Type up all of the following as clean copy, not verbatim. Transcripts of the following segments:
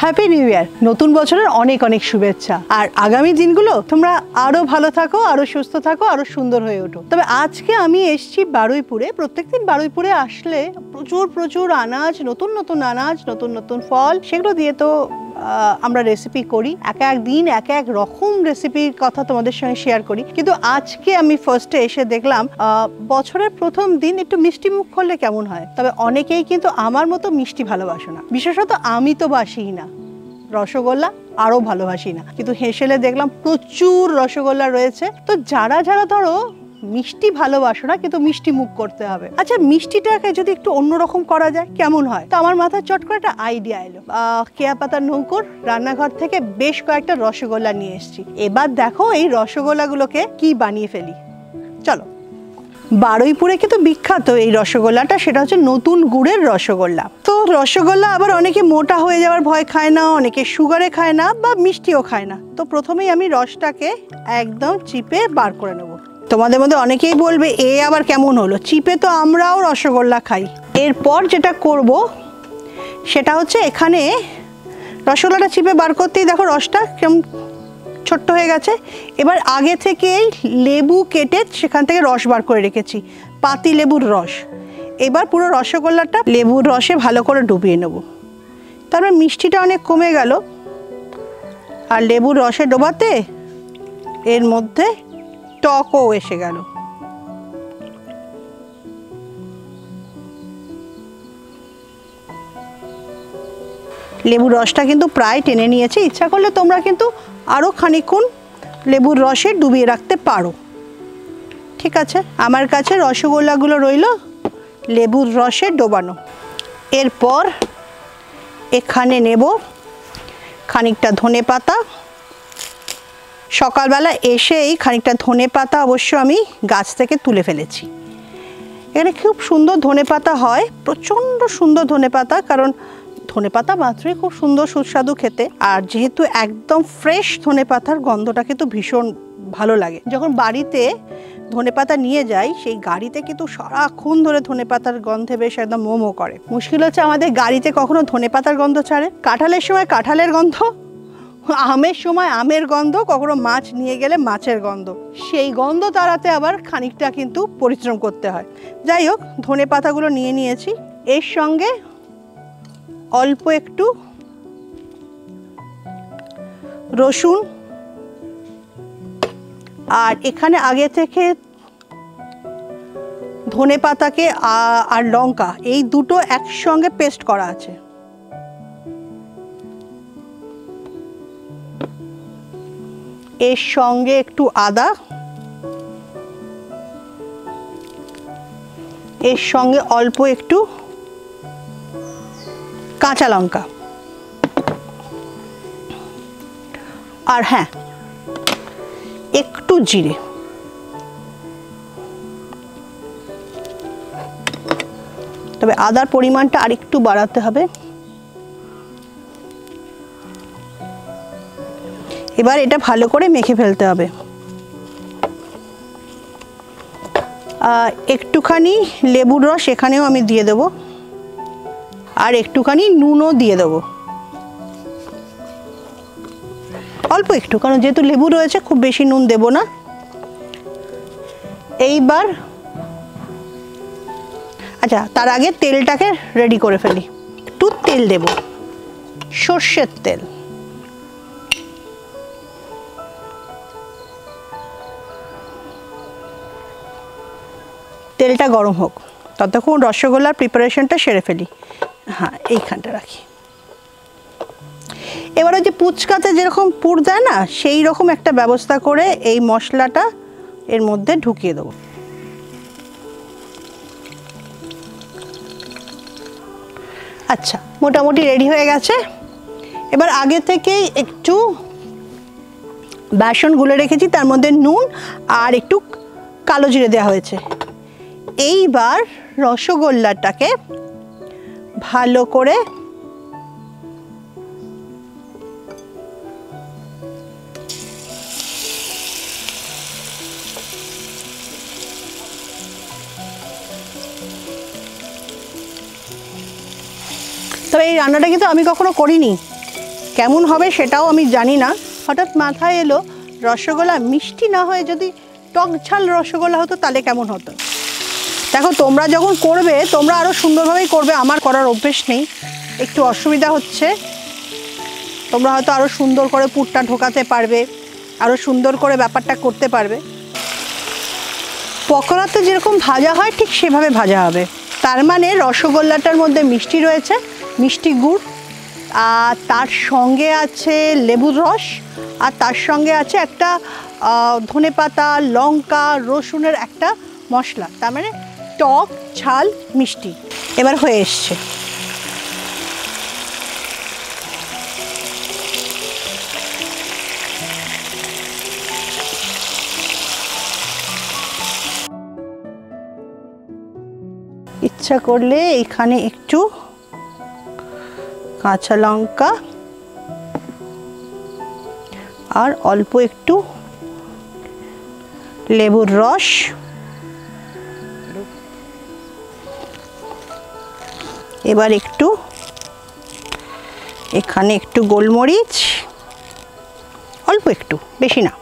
Happy new year, নতুন বছরের অনেক অনেক শুভেচ্ছা। আর আগামী দিনগুলো তোমরা আরো ভালো থাকো, আরো সুস্থ থাকো, আরো সুন্দর হয়ে ওঠো। তবে আজকে আমি এসেছি বারুইপুরে। প্রত্যেকদিন বারুইপুরে আসলে প্রচুর প্রচুর আনাজ, নতুন নতুন আনাজ, নতুন নতুন ফল, সেগুলো দিয়ে তো আমরা রেসিপি করি। এক এক দিন এক এক রকম রেসিপির কথা তোমাদের সঙ্গে শেয়ার করি। কিন্তু আজকে আমি ফার্স্টে এসে দেখলাম বছরের প্রথম দিন একটু মিষ্টি মুখ করলে কেমন হয়। তবে অনেকেই কিন্তু আমার মতো মিষ্টি ভালোবাসো না, বিশেষত আমি তো বাসিই না, রসগোল্লা আরও ভালোবাসি না। কিন্তু হেসেলে দেখলাম প্রচুর রসগোল্লা রয়েছে। তো যারা যারা ধরো মিষ্টি ভালোবাসো না কিন্তু মিষ্টি মুখ করতে হবে, আচ্ছা মিষ্টিটাকে যদি একটু অন্যরকম করা যায় কেমন হয়? তো আমার মাথায় চট করে একটা আইডিয়া এলো। কেয়া পাতার নৌকোর রান্নাঘর থেকে বেশ কয়েকটা রসগোল্লা নিয়ে এসেছি। এবার দেখো এই রসগোল্লাগুলোকে কি বানিয়ে ফেলি। চলো। বারুইপুরে কিন্তু বিখ্যাত এই রসগোল্লাটা, সেটা হচ্ছে নতুন গুড়ের রসগোল্লা। তো রসগোল্লা আবার অনেকে মোটা হয়ে যাওয়ার ভয় খায় না, অনেকে সুগারে খায় না, বা মিষ্টিও খায় না। তো প্রথমেই আমি রসটাকে একদম চিপে বার করে নেব। তোমাদের মধ্যে অনেকেই বলবে এ আবার কেমন হলো, চিপে তো আমরাও রসগোল্লা খাই। এরপর যেটা করব সেটা হচ্ছে এখানে রসগোল্লাটা চিপে বার করতেই দেখো রসটা কেমন ছোট্ট হয়ে গেছে। এবার আগে থেকেই লেবু কেটে সেখান থেকে রস বার করে রেখেছি, পাতি লেবুর রস। এবার পুরো রসগোল্লাটা লেবুর রসে ভালো করে ডুবিয়ে নেব। তারপর মিষ্টিটা অনেক কমে গেল, আর লেবুর রসে ডোবাতে এর মধ্যে টকও এসে গেল। লেবুর রসটা কিন্তু প্রায় টেনে নিয়েছে। ইচ্ছা করলে তোমরা কিন্তু আরও খানিকক্ষণ লেবুর রসে ডুবিয়ে রাখতে পারো। ঠিক আছে, আমার কাছে রসগোল্লাগুলো রইল লেবুর রসে ডোবানো। এরপর এখানে নেব খানিকটা ধনেপাতা। সকালবেলা এসেই খানিকটা ধনেপাতা অবশ্য আমি গাছ থেকে তুলে ফেলেছি। এখানে খুব সুন্দর ধনেপাতা হয়, প্রচণ্ড সুন্দর ধনেপাতা, কারণ ধনেপাতা মাত্রই খুব সুন্দর সুস্বাদু খেতে। আর যেহেতু একদম ফ্রেশ ধনেপাতার গন্ধটা কিন্তু ভীষণ ভালো লাগে। যখন বাড়িতে ধনেপাতা নিয়ে যাই সেই গাড়িতে কিন্তু সারাক্ষণ ধরে ধনেপাতার গন্ধে বেশ একদম মোমো করে। মুশকিল হচ্ছে আমাদের গাড়িতে কখনো ধনেপাতার গন্ধ ছাড়ে, কাঁঠালের সময় কাঁঠালের গন্ধ, আমের সময় আমের গন্ধ, কখনো মাছ নিয়ে গেলে মাছের গন্ধ। সেই গন্ধ তাড়াতে আবার খানিকটা কিন্তু পরিশ্রম করতে হয়। যাই হোক, ধনেপাতাগুলো নিয়ে নিয়েছি। এর সঙ্গে অল্প একটু রসুন, আর এখানে আগে থেকে ধনেপাতাকে আর লঙ্কা এই দুটো একসঙ্গে পেস্ট করা আছে। এর সঙ্গে একটু আদা, এর সঙ্গে অল্প একটু কাঁচা লঙ্কা, আর হ্যাঁ একটু জিরে। তবে আদার পরিমাণটা আর একটু বাড়াতে হবে। এবার এটা ভালো করে মেখে ফেলতে হবে। একটুখানি লেবুর রস এখানেও আমি দিয়ে দেব, আর একটুখানি নুনও দিয়ে দেব, অল্প একটু, কারণ যেহেতু লেবু রয়েছে খুব বেশি নুন দেব না। এইবার আচ্ছা, তার আগে তেলটাকে রেডি করে ফেলি। একটু তেল দেব, সর্ষের তেল। তেলটা গরম হোক, ততক্ষণ রসগোল্লার প্রিপারেশনটা সেরে ফেলি। হ্যাঁ, এইখানটা রাখি। এবার ওই যে পুচকাতে যেরকম পুর দেয় না, সেই রকম একটা ব্যবস্থা করে এই মশলাটা এর মধ্যে ঢুকিয়ে দেবো। আচ্ছা, মোটামুটি রেডি হয়ে গেছে। এবার আগে থেকেই একটু বেসন গুলে রেখেছি, তার মধ্যে নুন আর একটু কালো জিরে দেওয়া হয়েছে। এইবার রসগোল্লাটাকে ভালো করে তবে এই রান্নাটা কিন্তু আমি কখনো করিনি, কেমন হবে সেটাও আমি জানি না। হঠাৎ মাথায় এলো রসগোল্লা মিষ্টি না হয়ে যদি টক ঝাল রসগোল্লা হতো তাহলে কেমন হতো। দেখো তোমরা যখন করবে তোমরা আরও সুন্দরভাবেই করবে, আমার করার অভ্যেস নেই, একটু অসুবিধা হচ্ছে। তোমরা হয়তো আরও সুন্দর করে পুরটা ঢোকাতে পারবে, আরও সুন্দর করে ব্যাপারটা করতে পারবে। পকোড়াতে যেরকম ভাজা হয় ঠিক সেভাবে ভাজা হবে। তার মানে রসগোল্লাটার মধ্যে মিষ্টি রয়েছে, মিষ্টি গুড়, আর তার সঙ্গে আছে লেবুর রস, আর তার সঙ্গে আছে একটা ধনেপাতা, লঙ্কা, রসুনের একটা মশলা। তার মানে টক ঝাল মিষ্টি এবার হয়ে এসছে। ইচ্ছা করলে এখানে একটু কাঁচা লঙ্কা আর অল্প একটু লেবুর রস, এবার একটু এখানে একটু গোলমরিচ, অল্প একটু, বেশি না।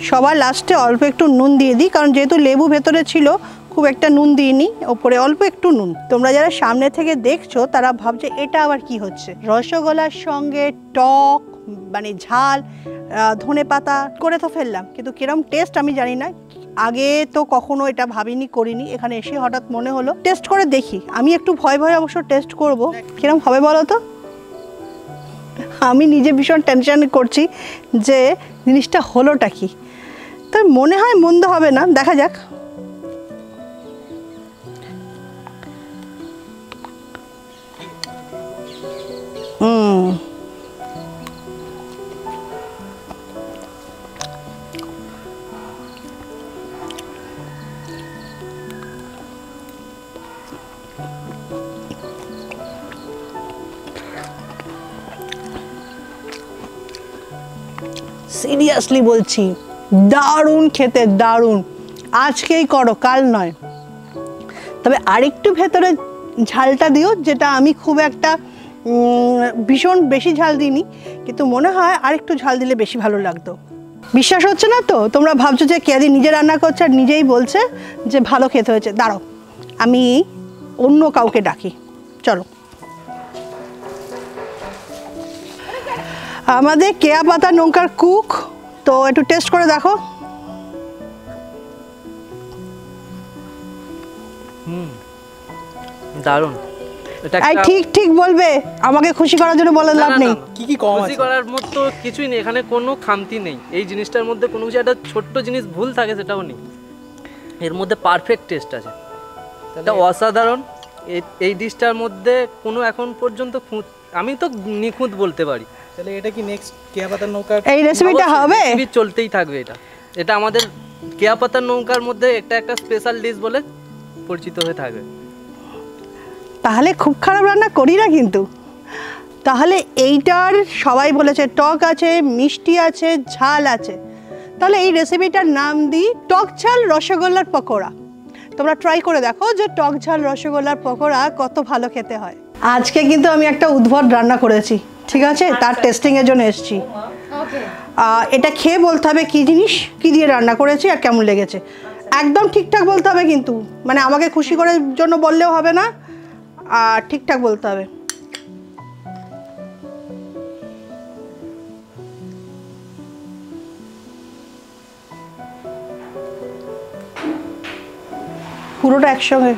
সবার লাস্টে অল্প একটু নুন দিয়ে দিই, কারণ যেহেতু লেবু ভেতরে ছিল খুব একটা নুন দিইনি, ওপরে অল্প একটু নুন। তোমরা যারা সামনে থেকে দেখছো তারা ভাবছে এটা আবার কি হচ্ছে, রসগোল্লার সঙ্গে টক মানে ঝাল ধনেপাতা করে তো ফেললাম, কিন্তু কিরম টেস্ট আমি জানি না, আগে তো কখনো এটা ভাবিনি, করিনি, এখানে এসে হঠাৎ মনে হলো টেস্ট করে দেখি। আমি একটু ভয় ভয় অবশ্য টেস্ট করব, কিরম হবে বলো তো। আমি নিজে ভীষণ টেনশন করছি যে জিনিসটা হলোটা কি, তো মনে হয় মন্দ হবে না, দেখা যাক। সিরিয়াসলি বলছি, দারুণ খেতে, দারুণ। আজকেই করো, কাল নয়। তবে আরেকটু ভেতরে ঝালটা দিও, যেটা আমি খুব একটা ভীষণ বেশি ঝাল দিইনি, কিন্তু মনে হয় আরেকটু ঝাল দিলে বেশি ভালো লাগতো। বিশ্বাস হচ্ছে না তো? তোমরা ভাবছো যে কেয়াদি নিজে রান্না করছে আর নিজেই বলছে যে ভালো খেতে হয়েছে। দাঁড়াও, আমি অন্য কাউকে ডাকি, চলো। আমাদের কেয়া পাতা নৌকার কুক, তো একটু টেস্ট করে দেখো। দারুণ। ঠিক ঠিক বলবে, আমাকে খুশি করার জন্য বলার লাভ নেই। কি কি কম আছে? খুশি করার মতো কিছুই নেই এখানে, কোনো খামতি নেই এই জিনিসটার মধ্যে, কোনো কিছু একটা ছোট্ট জিনিস ভুল থাকে সেটাও নেই, এর মধ্যে পারফেক্ট টেস্ট আছে, এটা অসাধারণ। এই ডিশটার মধ্যে কোনো এখন পর্যন্ত আমি তো নিখুঁত বলতে পারি। তাহলে এটা কি নেক্সট কেয়া পাতার নৌকার এই রেসিপিটা হবে? চলতেই থাকবে এটা, এটা আমাদের কেয়া পাতার নৌকার মধ্যে একটা স্পেশাল ডিশ বলে পরিচিত হয়ে থাকবে। তাহলে খুব খারাপ রান্না করি না কিন্তু। তাহলে এইটার সবাই বলেছে টক আছে, মিষ্টি আছে, ঝাল আছে, তাহলে এই রেসিপিটার নাম দিই টক ঝাল রসগোল্লার পকোড়া। তোমরা ট্রাই করে দেখো যে টক ঝাল রসগোল্লার পকোড়া কত ভালো খেতে হয়। আজকে কিন্তু আমি একটা উদ্ভট রান্না করেছি, ঠিক আছে, তার টেস্টিংয়ের জন্য এসেছি। এটা খেয়ে বলতে হবে কী জিনিস, কী দিয়ে রান্না করেছি আর কেমন লেগেছে। একদম ঠিকঠাক বলতে হবে কিন্তু, মানে আমাকে খুশি করার জন্য বললেও হবে না, আর ঠিকঠাক বলতে হবে। পুরোটা একসঙ্গে।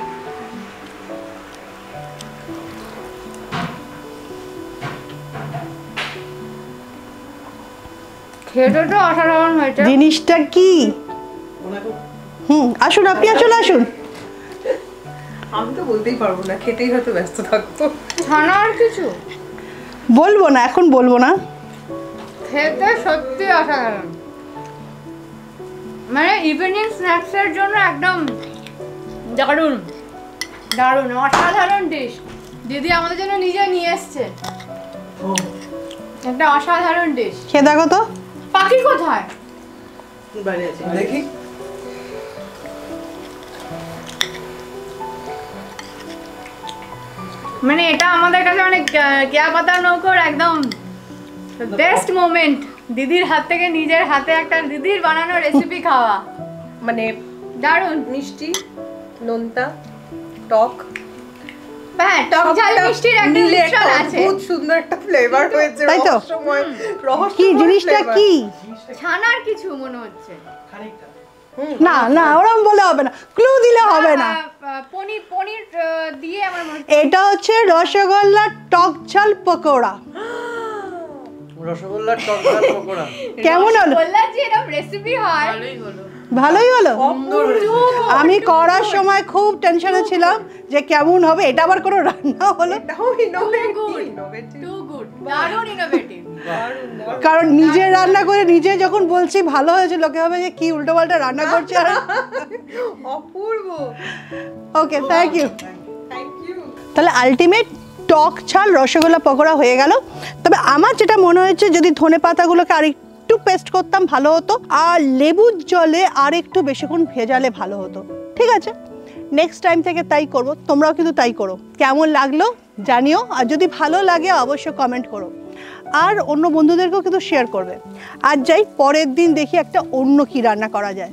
খেতে অসাধারণ হয়েছে। জিনিসটা কি? আসুন, আপনি চলে আসুন। আমি তো বলতেই পারবো না, খেতেই হয়তো ব্যস্ত থাকবো। ছানা আর কিছু বলবো না, এখন বলবো না। খেতে সত্যি অসাধারণ, মানে ইভিনিং স্ন্যাক্সের জন্য একদম দারুণ দারুণ অসাধারণ ডিশ। দিদি আমাদের জন্য নিজে নিয়ে এসছে একটা অসাধারণ ডিশ। খেয়ে দেখো তো। পাখি কোথায়? বাইরে আছে, দেখি। মানে এটা আমাদের কাছে মানে কেয়া পাতার নৌকোর একদম বেস্ট মোমেন্ট, দিদির হাত থেকে নিজের হাতে একটা দিদির বানানো রেসিপি খাওয়া, মানে দারুণ। মিষ্টি, নোনতা, টক, হ্যাঁ টক ঝাল মিষ্টির একটা মিলে একটা মিশ্রণ আছে। অদ্ভুত সুন্দর একটা ফ্লেভার হয়েছে, তাই তো? রহস্যময় কি জিনিসটা flavor। কি? ছানার কিছু মনে হচ্ছে। খানিকটা না না ওরকম বলে হবে না, ক্লু দিলে হবে না। পনির পনির দিয়ে আমার মনে হচ্ছে এটা হচ্ছে রসগোল্লার টক ঝাল পকোড়া। রসগোল্লার টক ঝাল পকোড়া। কেমন হলো? বললাম যে এরকম রেসিপি হয়। ভালোই হলো। অপূর্ব। আমি করার সময় খুব টেনশনে ছিলাম যে কেমন হবে, এটা আবার কোনো রান্না হলো? এটাও innovative। টু গুড, দারুণ ইনোভেটিভ। কারণ নিজে রান্না করে নিজে যখন বলছি ভালো হয়েছে, লোকে হবে যে কি উল্টো পাল্টা রান্না করছে। আর অপূর্ব। Okay, thank you. Thank you. তাহলে আলটিমেট টক ঝাল রসগোল্লা পকোড়া হয়ে গেল। তবে আমার যেটা মনে হয়েছে যদি ধনে পাতাগুলোকে আর একটু পেস্ট করতাম ভালো হতো, আর লেবুর জলে আর একটু বেশিক্ষণ ভেজালে ভালো হতো। ঠিক আছে, নেক্সট টাইম থেকে তাই করব, তোমরাও কিন্তু তাই করো। কেমন লাগলো জানিও, আর যদি ভালো লাগে অবশ্যই কমেন্ট করো, আর অন্য বন্ধুদেরকেও কিন্তু শেয়ার করবে। আর যাই পরের দিন দেখি একটা অন্য কি রান্না করা যায়।